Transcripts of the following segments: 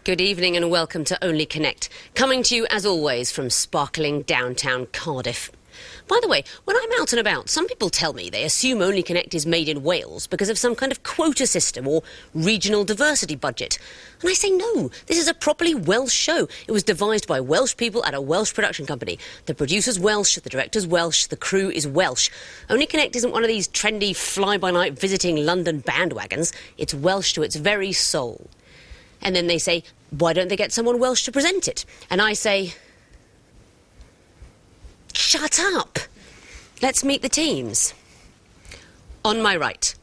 Good evening and welcome to Only Connect, coming to you as always from sparkling downtown Cardiff. By the way, when I'm out and about, some people tell me they assume Only Connect is made in Wales because of some kind of quota system or regional diversity budget. And I say no, this is a properly Welsh show. It was devised by Welsh people at a Welsh production company. The producer's Welsh, the director's Welsh, the crew is Welsh. Only Connect isn't one of these trendy fly-by-night visiting London bandwagons. It's Welsh to its very soul. And then they say, why don't they get someone Welsh to present it? And I say, shut up. Let's meet the teams. On my right,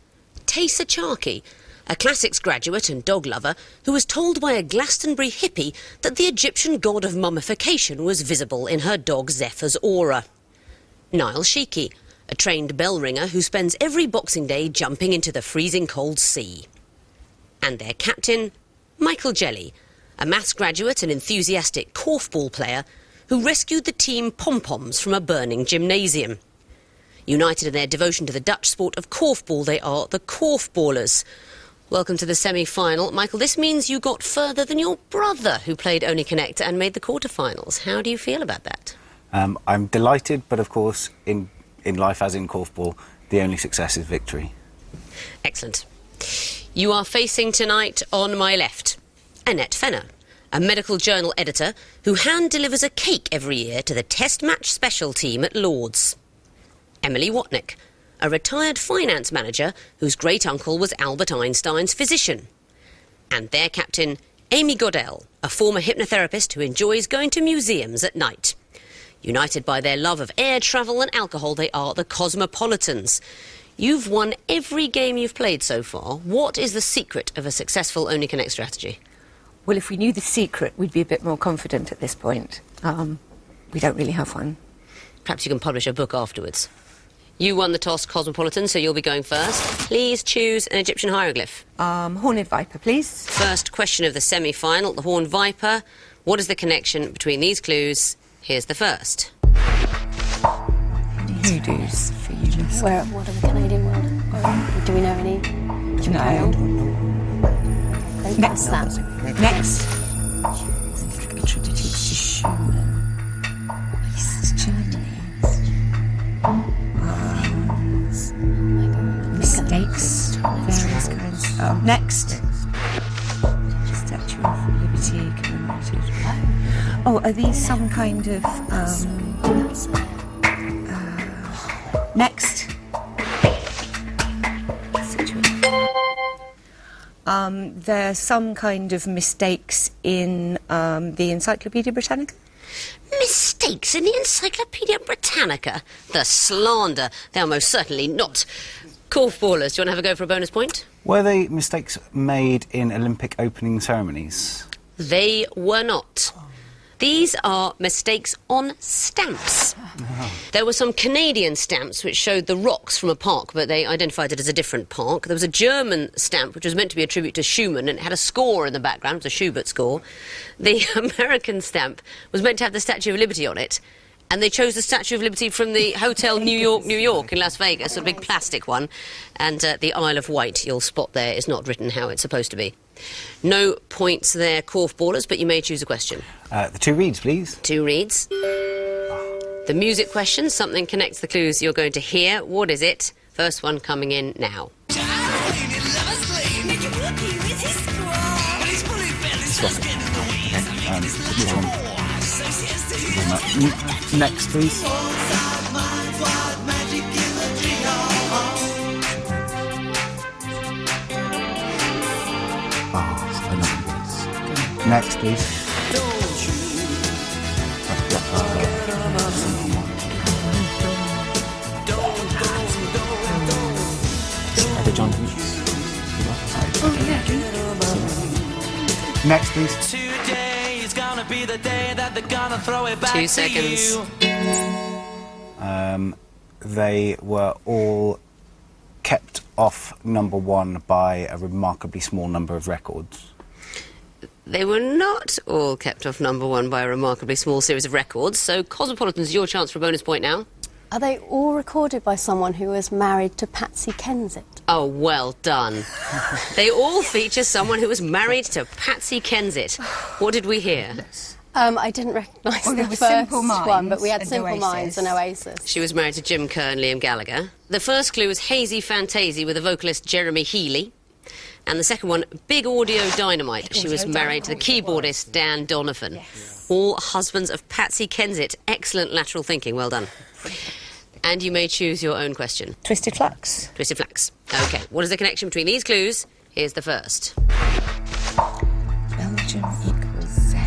Taysa Charkey, a classics graduate and dog lover who was told by a Glastonbury hippie that the Egyptian god of mummification was visible in her dog Zephyr's aura. Niall Sheikey, a trained bell ringer who spends every Boxing Day jumping into the freezing cold sea. And their captain, Michael Jelly, a maths graduate and enthusiastic korfball player who rescued the team pom-poms from a burning gymnasium. United in their devotion to the Dutch sport of korfball, they are the Korfballers. Welcome to the semi-final. Michael, this means you got further than your brother, who played Only Connect and made the quarterfinals. How do you feel about that? I'm delighted, but of course, in life as in korfball, the only success is victory. Excellent. You are facing tonight, on my left, Annette Fenner, a medical journal editor who hand-delivers a cake every year to the Test Match Special team at Lord's. Emily Watnick, a retired finance manager whose great-uncle was Albert Einstein's physician. And their captain, Amy Goodell, a former hypnotherapist who enjoys going to museums at night. United by their love of air travel and alcohol, they are the Cosmopolitans. You've won every game you've played so far. What is the secret of a successful Only Connect strategy? Well, if we knew the secret, we'd be a bit more confident at this point. We don't really have one. Perhaps you can publish a book afterwards. You won the toss, Cosmopolitan, so you'll be going first. Please choose an Egyptian hieroglyph. Horned viper, please. First question of the semi-final, the horned viper. What is the connection between these clues? Here's the first. Hoodoos for you, Miss. What are the Canadian world? Do we know any? No. Don't guess that. Next. Attributed to Schumann. East Germany. Mistakes. Various kinds. Next. Statue of Liberty commemorated. Oh, are these some kind of... Next. There's some kind of mistakes in the Encyclopaedia Britannica. Mistakes in the Encyclopaedia Britannica? The slander. They are most certainly not. Korfballers, do you want to have a go for a bonus point? Were they mistakes made in Olympic opening ceremonies? They were not. These are mistakes on stamps. Oh. There were some Canadian stamps which showed the rocks from a park, but they identified it as a different park. There was a German stamp which was meant to be a tribute to Schumann, and it had a score in the background. It was a Schubert score. The American stamp was meant to have the Statue of Liberty on it, and they chose the Statue of Liberty from the Hotel New York in Las Vegas, a big plastic one. And the Isle of Wight, you'll spot there, is not written how it's supposed to be. No points there, Korfballers, but you may choose a question. The two reads, please. Two reads. The music question, something connects the clues you're going to hear. What is it? First one coming in now. Next, please. Next, please. Next, please. Today is gonna be the day that they're gonna throw it back 2 seconds. They were all kept off number one by a remarkably small number of records. They were not all kept off number one by a remarkably small series of records, so Cosmopolitans, your chance for a bonus point now. Are they all recorded by someone who was married to Patsy Kensit? Oh, well done. They all feature someone who was married to Patsy Kensit. What did we hear? I didn't recognise Well, the there was first Simple one, but we had Minds Simple and Minds and Oasis. She was married to Jim Kerr and Liam Gallagher. The first clue was Hazy Fantasy with the vocalist Jeremy Healy. And the second one, Big Audio Dynamite. She was married to the keyboardist Dan Donovan. Yes. All husbands of Patsy Kensit. Excellent lateral thinking. Well done. And you may choose your own question. Twisted Flux. Twisted Flax. OK, what is the connection between these clues? Here's the first. Belgium equals Z.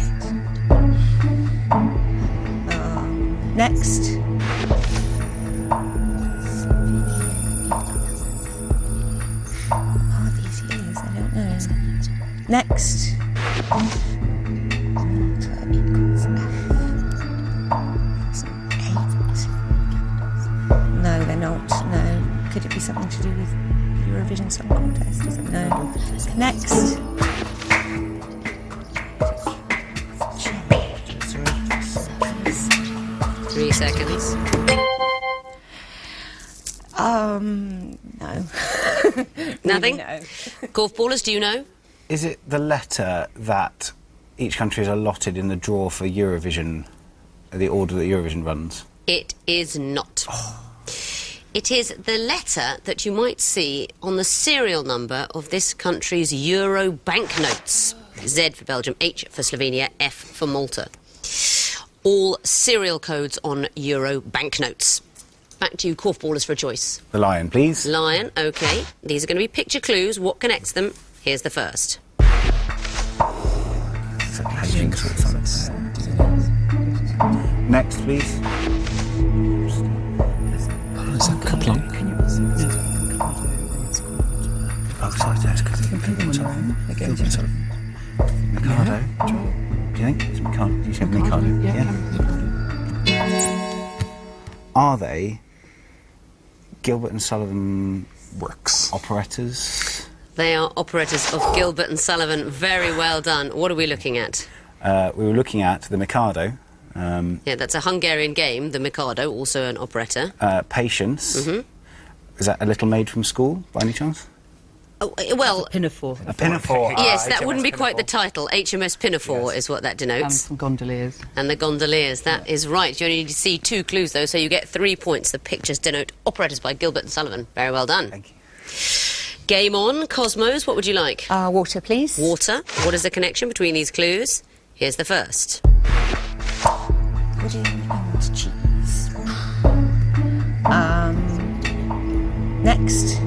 Next. Oh, these years, I don't know. Next. Malta equals F. 8. No, they're not. No. Could it be something to do with Eurovision Song Contest? Is it? No. Next. 3 seconds. No. Nothing? No. Korfballers, do you know? Is it the letter that each country is allotted in the draw for Eurovision, the order that Eurovision runs? It is not. It is the letter that you might see on the serial number of this country's Euro banknotes. Z for Belgium, H for Slovenia, F for Malta. All serial codes on Euro banknotes. Back to you, Korfballers, for a choice. The lion, please. Lion, OK. These are going to be picture clues. What connects them? Here's the first. Next, please. Is that Kaplunk? Oh, sorry, that's Mikado. Do you think it's Mikado? You said Mikado. Yeah. Are they Gilbert and Sullivan Works. operettas? They are operettas of Gilbert and Sullivan. Very well done. What are we looking at? We were looking at the Mikado. Yeah, that's a Hungarian game, the Mikado, also an operetta. Patience. Is that A Little Maid from School, by any chance? Oh, well, Pinafore. A Pinafore. yes, that wouldn't be quite the title. HMS Pinafore is what that denotes. Some gondoliers. And the gondoliers, that is right. You only need to see 2 clues, though, so you get 3 points. The pictures denote operettas by Gilbert and Sullivan. Very well done. Thank you. Game on. Cosmos, what would you like? Water, please. Water. What is the connection between these clues? Here's the first. Pudding and cheese. Next.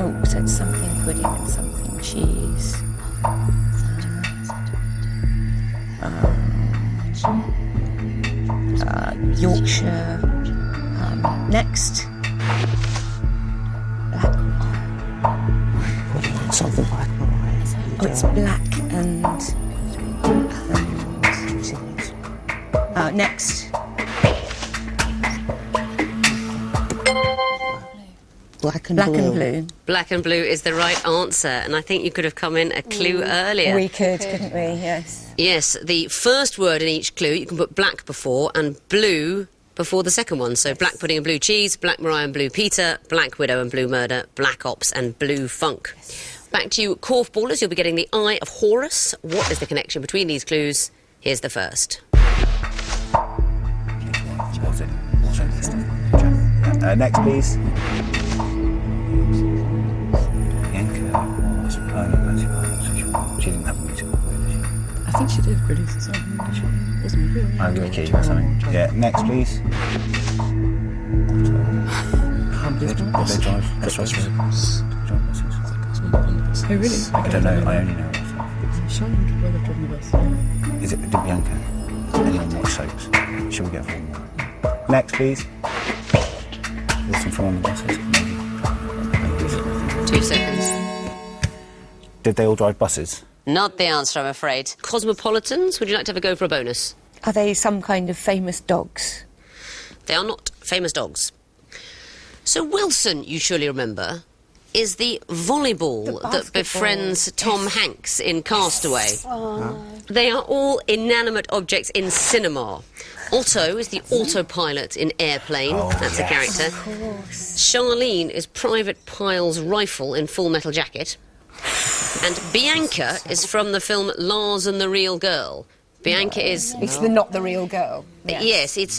Oh, so it's something pudding and something cheese. Yorkshire. Next. Black. Something like Oh, it's black and next. Black and Black blue. and blue. Black and blue is the right answer, and I think you could have come in a clue earlier. We could, couldn't we? Yes. Yes, the first word in each clue, you can put black before and blue before the second one. So black pudding and blue cheese, black Mariah and blue Peter, black widow and blue murder, black ops and blue funk. Back to you, Korfballers. You'll be getting the Eye of Horus. What is the connection between these clues? Here's the first. Next, please. She didn't have a musical career, did she? I think she did produce a song. Wasn't it? Oh, Ricky or something. Yeah, next, please. Did they drive buses? Oh, really? I don't know, I only know. Sean could well have driven the bus. Is it Bianca? Anyone watch soaps? Should we get 4 more? Next, please. Listen from on the buses, maybe. 2 seconds. Did they all drive buses? Not the answer, I'm afraid. Cosmopolitans, would you like to have a go for a bonus? Are they some kind of famous dogs? They are not famous dogs. So Wilson, you surely remember, is the volleyball that befriends Tom Hanks in Castaway. They are all inanimate objects in cinema. Otto is the autopilot in Airplane. That's a character. Charlene is Private Pyle's rifle in Full Metal Jacket. And Bianca is from the film Lars and the Real Girl. Bianca is... It's not the real girl. Yes, it's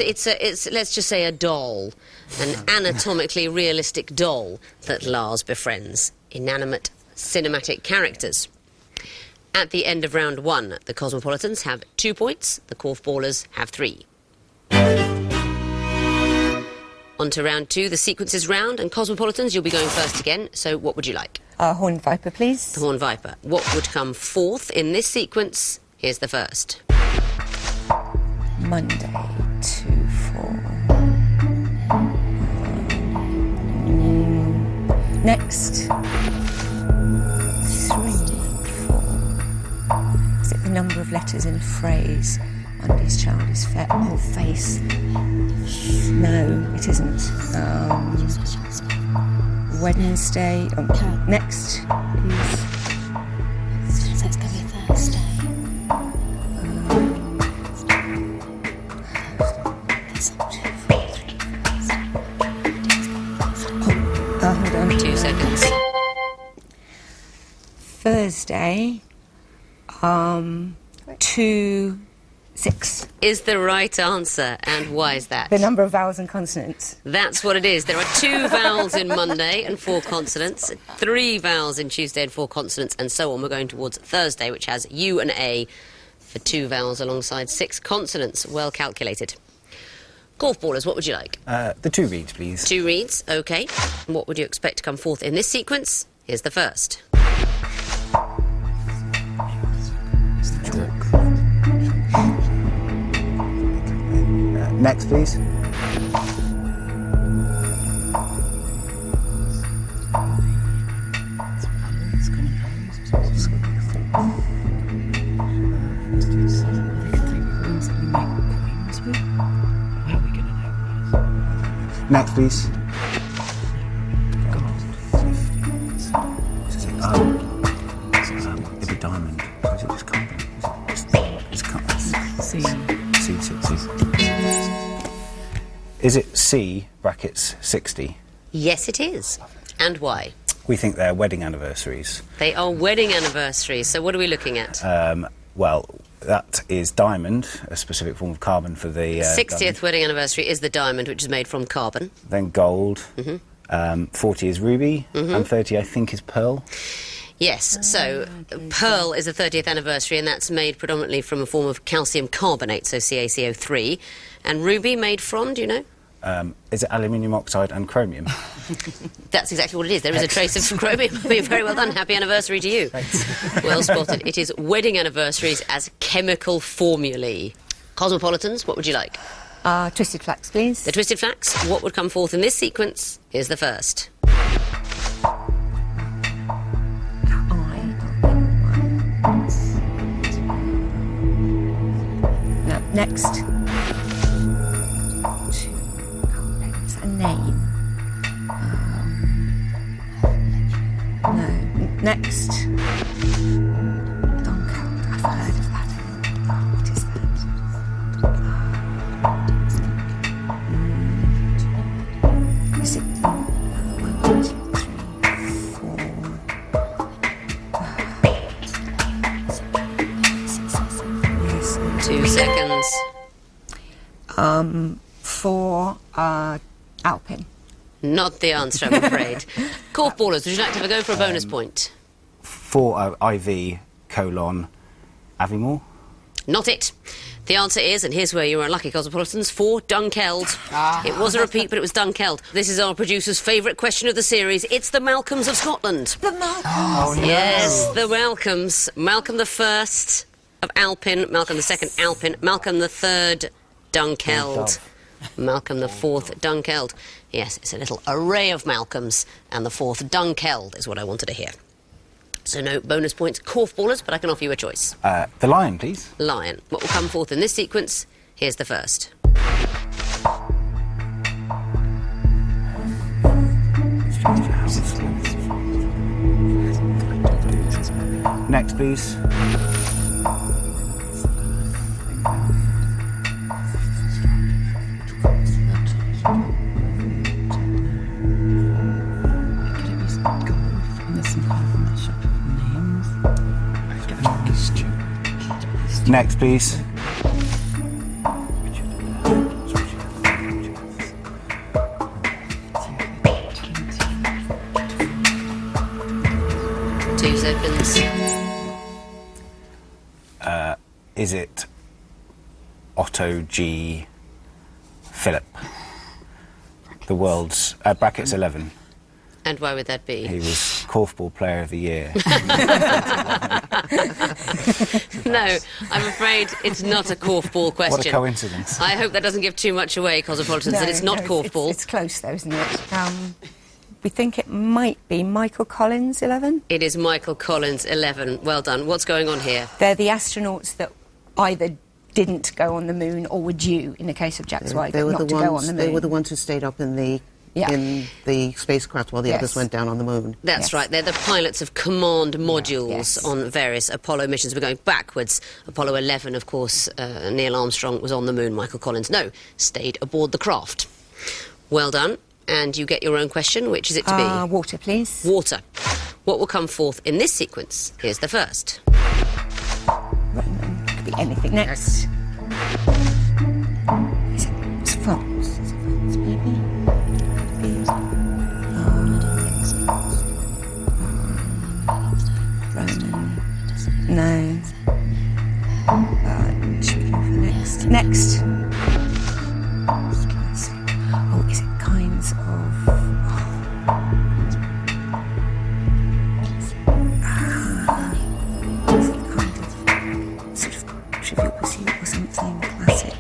let's just say a doll. An anatomically realistic doll that Lars befriends. Inanimate cinematic characters. At the end of round 1, the Cosmopolitans have 2 points, the Korfballers have 3. On to round 2, the sequences round, and Cosmopolitans, you'll be going first again, so what would you like? Horned Viper, please. The Horned Viper. What would come fourth in this sequence? Here's the first. Monday, 2, 4. Next. 3, 4. Is it the number of letters in a phrase? Monday's child is fair. Oh, face. No, it isn't. Wednesday. Next, please. So it's going to be Thursday. Hold on. 2 seconds. Thursday. 2, 6. Is the right answer, and why is that? The number of vowels and consonants. That's what it is. There are 2 vowels in Monday and 4 consonants, 3 vowels in Tuesday and 4 consonants, and so on. We're going towards Thursday, which has U and A for 2 vowels alongside 6 consonants. Well calculated. Korfballers, what would you like? The 2 reads, please. 2 reads, OK. What would you expect to come forth in this sequence? Here's the first. Next, please. Next, please. It'd be diamond. Or is it just carbon? It's carbon. C. C. Is it C brackets 60? Yes, it is. And why? We think they're wedding anniversaries. They are wedding anniversaries, so what are we looking at? Well, that is diamond, a specific form of carbon for the... 60th diamond. wedding anniversary is the diamond, which is made from carbon. Then gold. 40 is ruby. And 30, I think, is pearl. Yes, so pearl is the 30th anniversary, and that's made predominantly from a form of calcium carbonate, so CaCO3. And ruby made from, do you know? Is it aluminium oxide and chromium? That's exactly what it is. There is a trace of chromium. Very well done. Happy anniversary to you. Thanks. Well spotted. It is wedding anniversaries as chemical formulae. Cosmopolitans, what would you like? Twisted Flax, please. The Twisted Flax. What would come forth in this sequence? Here's the first. No, next. It's a name. No, next. Dunkeld. I've heard of that. What is that? Is it 1, 2, 3, 4? 2 seconds. For Alpin. Not the answer, I'm afraid. Korfballers, would you like to have a go for a bonus point? For IV colon Aviemore. Not it. The answer is, and here's where you're unlucky, Cosmopolitans, for Dunkeld. It was a repeat, but it was Dunkeld. This is our producer's favourite question of the series. It's the Malcolms of Scotland. The Malcolms. Oh, no. Yes, the Malcolms. Malcolm the First of Alpin, Malcolm the Second Alpin, Malcolm the Third Dunkeld, Malcolm the Fourth Dunkeld. Yes, it's a little array of Malcolms, and the fourth Dunkeld is what I wanted to hear. So no bonus points, Korfballers, but I can offer you a choice. The lion, please. Lion. What will come forth in this sequence? Here's the first. Next, please. There's some kind of mashup of names. Next, please. 2 seconds. Is it Otto G. Philip? The world's brackets 11. And why would that be? He was Korfball Player of the Year. No, I'm afraid it's not a korfball question. What a coincidence. I hope that doesn't give too much away, Cosmopolitans, that it's not korfball. It's close though, isn't it? We think it might be Michael Collins 11. It is Michael Collins 11. Well done. What's going on here? They're the astronauts that either didn't go on the moon or were due, in the case of Jack Swigert, They were not the to ones. go on the moon. They were the ones who stayed up in the spacecraft while the others went down on the moon. That's Yes. right. They're the pilots of command modules Yes. on various Apollo missions. We're going backwards. Apollo 11, of course, Neil Armstrong was on the moon. Michael Collins, no, stayed aboard the craft. Well done. And you get your own question. Which is it to be? Water, please. Water. What will come forth in this sequence? Here's the first. Roman. Could be anything. Next. Is it? It's France. Is it France, maybe? Roman. No. Should we go for next? Next. Oh, is it kinds of... Is it kind of sort of Trivial Pursuit or something classic?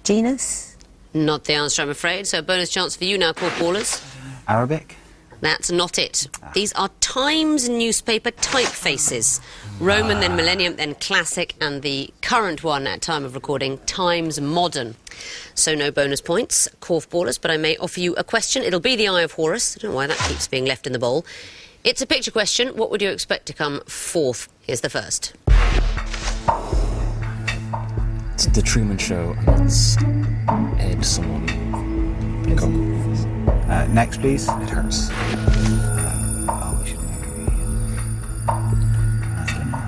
Genus? Not the answer, I'm afraid. So bonus chance for you now, Korfballers. Arabic? That's not it. These are Times newspaper typefaces. Roman, then Millennium, then Classic, and the current one at time of recording, Times Modern. So no bonus points, Korfballers, but I may offer you a question. It'll be the Eye of Horus. I don't know why that keeps being left in the bowl. It's a picture question. What would you expect to come forth? Here's the first. It's The Truman Show, and it's Ed someone. Go. Next, please. It hurts. Oh, we should maybe...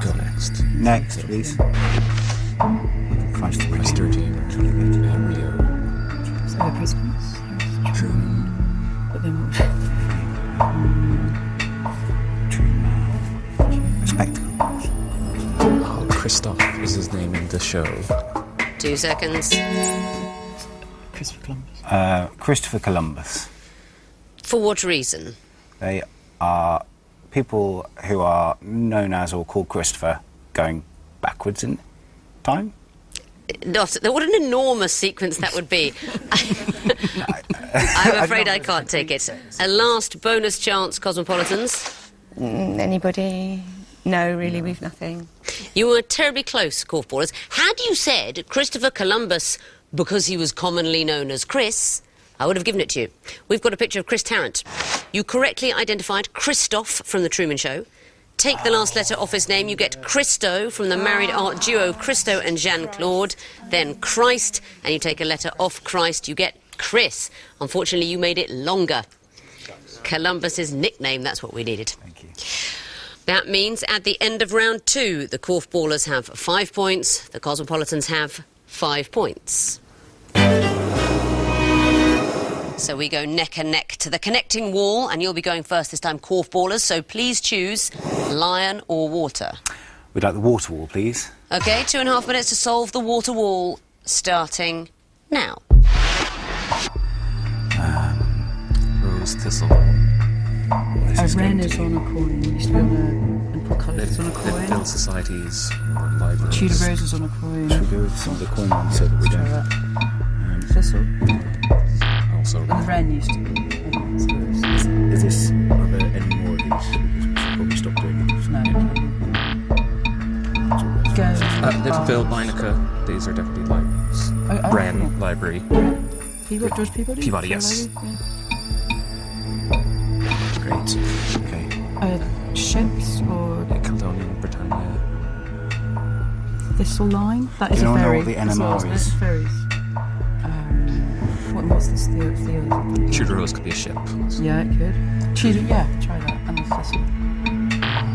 Go next. Next, please. Christ, Christ 13. Rio. So the presidents. Truman. But then Spectacle. Oh, Christoph is his name in the show. 2 seconds. Christopher Columbus. Christopher Columbus. For what reason? They are people who are known as or called Christopher going backwards in time. Not, what an enormous sequence that would be. I'm afraid I can't take it. A last bonus chance, Cosmopolitans. Anybody? No, really, we've nothing. You were terribly close, Korfballers. Had you said Christopher Columbus because he was commonly known as Chris, I would have given it to you. We've got a picture of Chris Tarrant. You correctly identified Christoph from The Truman Show. Take the last letter off his name, you get Christo from the married art duo Christo and Jean-Claude. Then Christ, and you take a letter off Christ, you get Chris. Unfortunately, you made it longer. Columbus's nickname, that's what we needed. Thank you. That means at the end of round 2, the Korfballers have 5 points, the Cosmopolitans have 5 points. So we go neck and neck to the connecting wall, and you'll be going first this time, Korfballers, so please choose lion or water. We'd like the water wall, please. OK, 2.5 minutes to solve the water wall, starting now. Rose Thistle. A wren is on a coin. It used to be on a... And portcullis is on a coin. Little Societies, libraries. Tudor Rose is on a coin. Should we go with some of the coin ones so that we don't... Thistle. Also, And the wren used to be. Is this... Are there any more of these? Because we should probably stop doing it. No. Go. Littlefield, Leinica, these are definitely libraries. Wren, library. George Peabody? Peabody, yes. Library? Yeah. Great. Okay. Ships or Caledonian, Britannia. Thistle Line? That is Do you a know ferry. what the as well, NMR isn't it? is? Ferries. What's this? The Tudor Rose could be a ship. Yeah, it could. Tudor, yeah, try that. And the Thistle.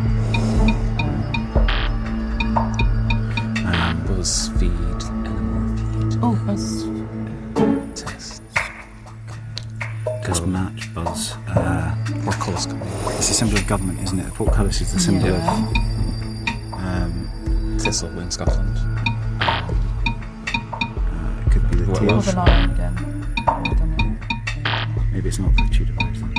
BuzzFeed, NMR feed. Oh, that's... Test. Just match, buzz. Portcullis could be. It's a symbol of government, isn't it? The portcullis is the symbol of... Thistle, Wing Scotland. it could be the Well, Oh, teal. the lion again. Oh, I don't know. Maybe it's not the Tudor Rose then.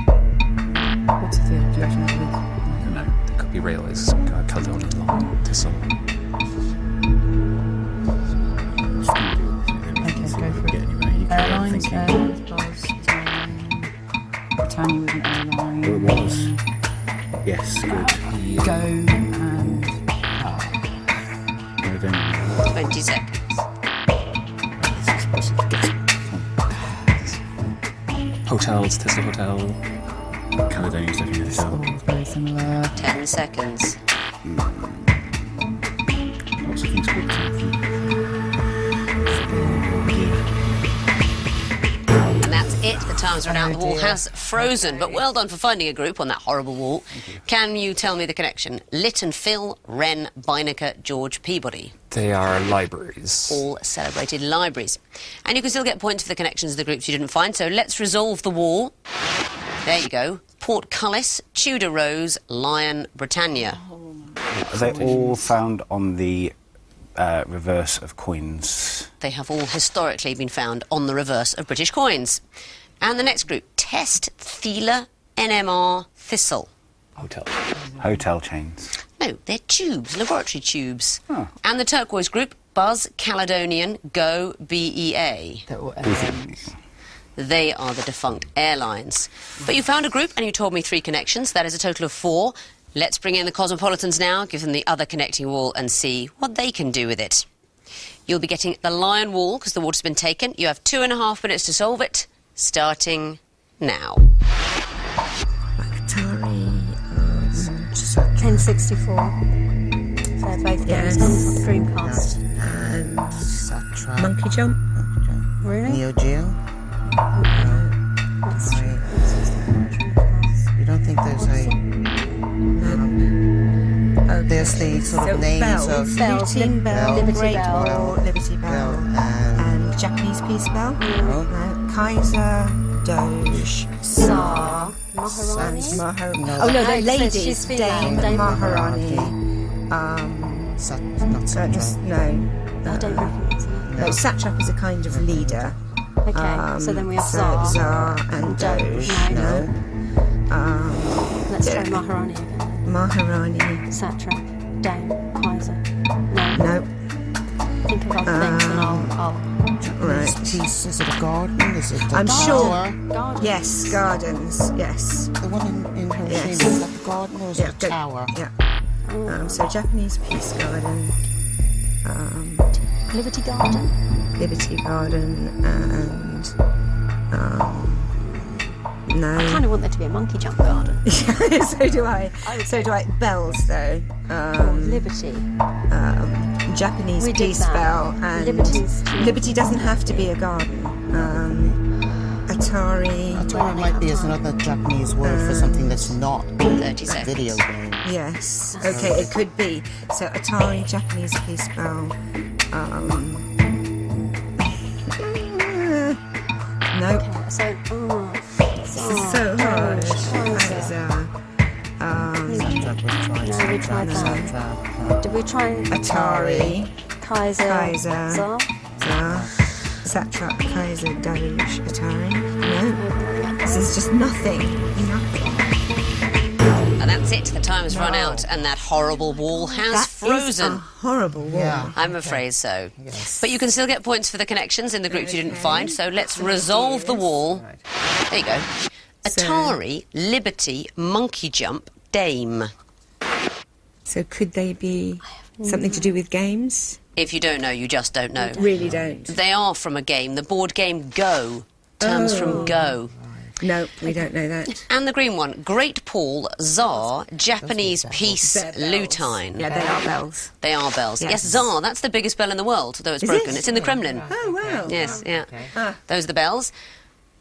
What's the field? Do you actually know what it I don't know. There could be railways. Caledonian Line, Thistle. Okay, go for it. Get anywhere. You carry on Airlines, thinking. Buzz, Britannia was an airline. Oh, it was. Yes, good. Go and... I don't know. 20 seconds. This is supposed to guess. Hotels, Thistle Hotel. Caledonia's definitely a hotel. All very similar. 10 seconds. Lots of things called something. And that's it. The time's run out. The wall dear. has frozen. But well done for finding a group on that horrible wall. Can you tell me the connection? Lytton, Phil, Wren, Bynaker, George, Peabody. They are libraries. All celebrated libraries. And you can still get points for the connections of the groups you didn't find. So let's resolve the wall. There you go. Portcullis, Tudor Rose, Lion, Britannia. Are they all found on the reverse of coins? They have all historically been found on the reverse of British coins. And the next group, Test, Thela, NMR, Thistle. Hotel. Hotel chains. No, they're tubes, laboratory tubes. Oh. And the turquoise group, Buzz, Caledonian, Go, BEA. They're all airlines. They are the defunct airlines. But you found a group and you told me 3 connections. That is a total of 4. Let's bring in the Cosmopolitans now, give them the other connecting wall and see what they can do with it. You'll be getting the Lion Wall because the water's been taken. You have 2.5 minutes to solve it, starting now. Atari. N64. They're both games on Dreamcast. And Satra. Monkey Jump. Really? Neo Geo. That's true. You don't think there's a... there's the sort of names of... Bells, Lutein Bell, Liberty Great Bell. Bell, Liberty Bell, and Japanese Peace Bell. No. Kaiser, Doge, Tsar, Maharani. and No, Oh no, that they're says ladies. she's female. Dame, Dame Maharani. not Satra. No. I don't recognise that. No, satrap is a kind of leader. Okay, so then we have So Tsar. Tsar and Doge. No. No. Let's try Maharani again. Maharani. Satrap, Dame, Kaiser. No. No. Think of other things and I'll Right. Peace, is it a garden? Is it a I'm tower? Gardens. Yes, gardens. Yes. The one in Hiroshima, Yes. is that the garden or is it a good. tower? Yeah. So Japanese Peace Garden, Liberty Garden. Liberty Garden, and no. I kind of want there to be a monkey jump garden. So do I. So do I. Bells though. Liberty. Japanese We did Peace that. Bell and Liberty's too. Liberty doesn't have to be a garden. Atari. Atari might be as another Japanese word for something that's not 30 a seconds. video game. Yes. Okay, it could be. So Atari, Japanese Peace Bell. No. Okay, so, This is so hard. Satrap, we've tried No, we tried that. Satrap. did we try Atari, Kaiser? Kaiser. Tsar? Satrap, Kaiser, Doge, Atari. No. This is just nothing. Nothing. And that's it. The time has run out and that horrible wall has That is frozen. a horrible wall. Yeah. I'm afraid so. Yes. But you can still get points for the connections in the groups you didn't find, so let's resolve the wall. There you go. Atari, Liberty, Monkey Jump, Dame. So could they be something to do with games? If you don't know, you just don't know. Really don't. They are from a game, the board game Go. Terms from Go. No, we don't know that. And the green one, Great Paul, Tsar, Japanese Peace, They're bells. Lutine. Yeah, they are bells. They are bells. Yes. Yes, Tsar, that's the biggest bell in the world, though it's Is broken. it? It's in the Kremlin. Oh, wow. Yes, yeah. Ah. Those are the bells.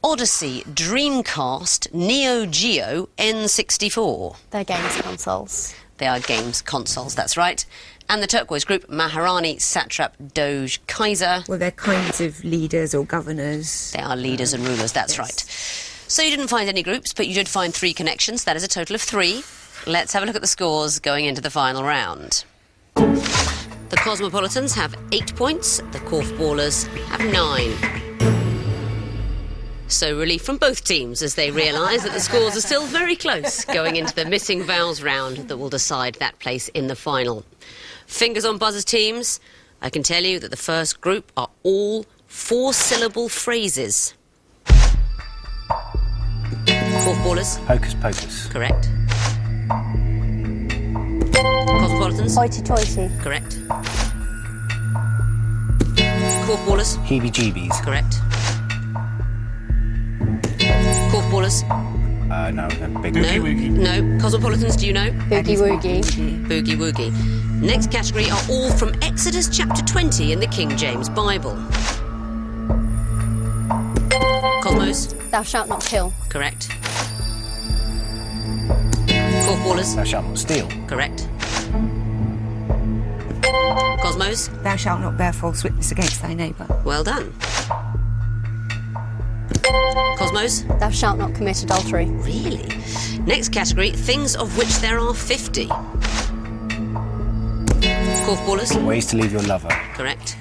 Odyssey, Dreamcast, Neo Geo, N64. They're games consoles. They are games consoles, that's right. And the turquoise group, Maharani, Satrap, Doge, Kaiser. Well, they're kinds of leaders or governors. They are leaders and rulers, that's right. So you didn't find any groups, but you did find 3 connections. That is a total of 3. Let's have a look at the scores going into the final round. The Cosmopolitans have 8 points. The Korfballers have 9. So relief from both teams as they realise that the scores are still very close going into the missing vowels round that will decide that place in the final. Fingers on buzzers, teams. I can tell you that the first group are all 4-syllable phrases. Korfballers. Hocus pocus. Correct. Cosmopolitans. Hoity-toity. Correct. Korfballers. Heebie-jeebies. Correct. Korfballers. No, they're big. No. Cosmopolitans, do you know? Boogie woogie. Boogie woogie. Next category are all from Exodus chapter 20 in the King James Bible. Cosmos. Thou shalt not kill. Correct. Korfballers. Thou shalt not steal. Correct. Cosmos. Thou shalt not bear false witness against thy neighbour. Well done. Cosmos. Thou shalt not commit adultery. Really? Next category, things of which there are 50. Korfballers. Ways to leave your lover. Correct.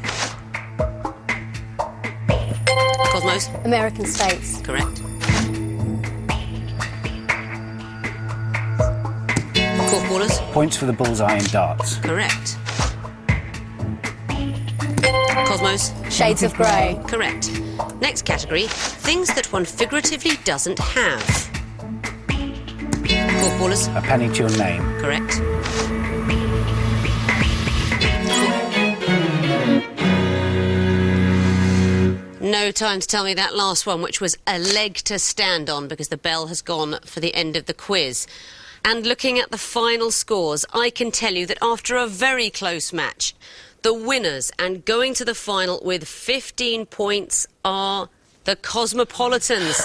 Cosmos. American states. Correct. Korfballers. Points for the bullseye in darts. Correct. Cosmos. Shades of grey. Correct. Next category, things that one figuratively doesn't have. Korfballers. A penny to your name. Correct. No time to tell me that last one, which was a leg to stand on because the bell has gone for the end of the quiz. And looking at the final scores, I can tell you that after a very close match, the winners and going to the final with 15 points are the Cosmopolitans.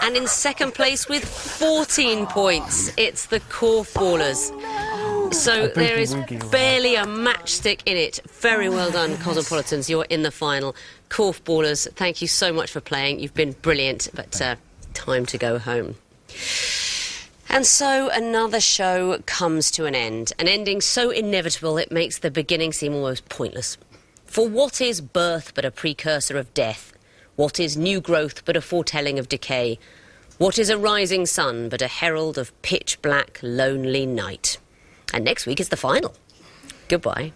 And in second place with 14 points, it's the Korfballers. So there is barely a matchstick in it. Very well done, Cosmopolitans. You're in the final. Korfballers, thank you so much for playing. You've been brilliant, but time to go home. And so another show comes to an end, an ending so inevitable it makes the beginning seem almost pointless. For what is birth but a precursor of death? What is new growth but a foretelling of decay? What is a rising sun but a herald of pitch-black, lonely night? And next week is the final. Goodbye.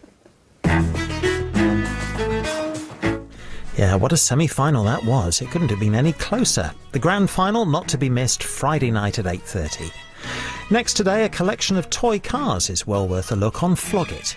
Yeah, what a semi-final that was. It couldn't have been any closer. The grand final not to be missed Friday night at 8:30. Next today, a collection of toy cars is well worth a look on Flog It.